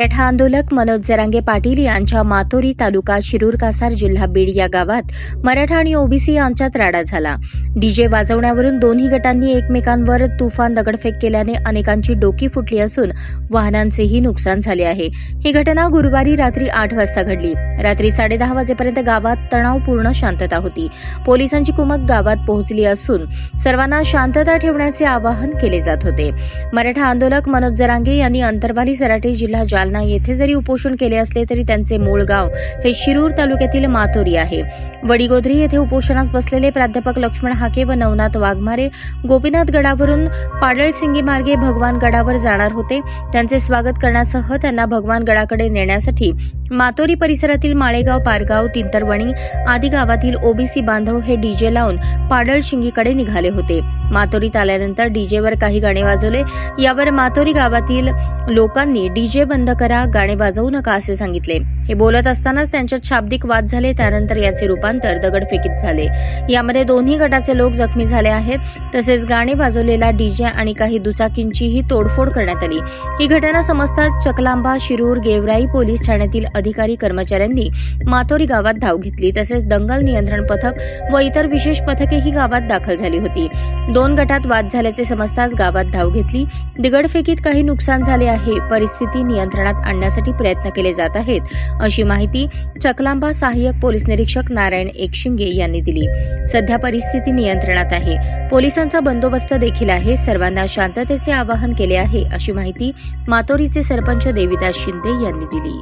मराठा आंदोलक मनोज जरांगे पाटील यांच्या मातोरी तालुका शिरूर कासार जिल्हा बीड या गावात मराठा आणि ओबीसी यांच्यात राडा झाला। डीजे वाजवण्यावरून दोन्ही गटांनी एकमेकांवर तुफान दगडफेक केल्याने अनेकांची डोकी फुटली असून वाहनांचेही नुकसान झाले आहे। ही घटना गुरुवारी रात्री 8 वाजता घडली। रात्री 10:30 वाजेपर्यंत गावात तणावपूर्ण शांतता होती। पोलिसांची कुमक गावात पोहोचली असून सर्वांना शांतता ठेवण्याचे आवाहन केले जात होते। मराठा आंदोलक मनोज जरांगे यांनी अंतरवाली सराटी जिल्हा जालना येथे जरी उपोषण केले असले तरी त्यांचे मूळ गाव हे शिरूर तालुक्यातील मातोरी आहे। वडीगोद्री येथे उपोषणास बसलेले प्राध्यापक लक्ष्मण हाके व नवनाथ वाघमारे गोपीनाथ गडावरून पाडळसिंगी मार्गे भगवान गडावर जाणार होते। त्यांचे स्वागत करण्यासह त्यांना भगवान गडाकडे नेण्यासाठी मातोरी परिसरातील माळेगाव, पारगाव, तिंतरवणी आदी गावातील ओबीसी बांधव हे डीजे लावून पाडळशिंगीकडे निघाले होते। मातोरीत आल्यानंतर डीजेवर काही गाणे वाजवले। यावर मातोरी गावातील लोकांनी डीजे बंद करा, गाणे वाजवू नका असे सांगितले। हे बोलत असतानाच त्यांच्यात शाब्दिक वाद झाले। त्यानंतर याचे रूपांतर दगडफेकीत झाले। यामध्ये दोन्ही गटाचे लोक जखमी झाले आहेत। तसेच गाणे वाजवलेला डीजे आणि काही दुचाकींचीही तोडफोड करण्यात आली। ही घटना समजताच चकलांबा, शिरूर, गेवराई पोलीस ठाण्यातील अधिकारी कर्मचाऱ्यांनी मातोरी गावात धाव घेतली। तसेच दंगल नियंत्रण पथक व इतर विशेष पथकेही गावात दाखल झाली होती। दोन गटात वाद झाल्याचे समजताच गावात धाव घेतली। दगडफेकीत काही नुकसान झाले आहे। परिस्थिती नियंत्रणात आणण्यासाठी प्रयत्न केले जात आहेत, अशी माहिती चकलांबा सहाय्यक पोलीस निरीक्षक नारायण एकशिंगे यांनी दिली। सध्या परिस्थिती नियंत्रणात आहे। पोलिसांचा बंदोबस्त देखील आहे। सर्वांना शांततेचे आवाहन केले आहे, अशी माहिती मातोरीचे सरपंच देविदास शिंदे यांनी दिली।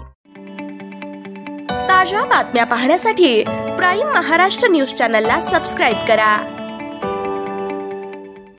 ताज्या बातम्या पाहण्यासाठी प्राईम महाराष्ट्र न्यूज चॅनलला सबस्क्राईब करा।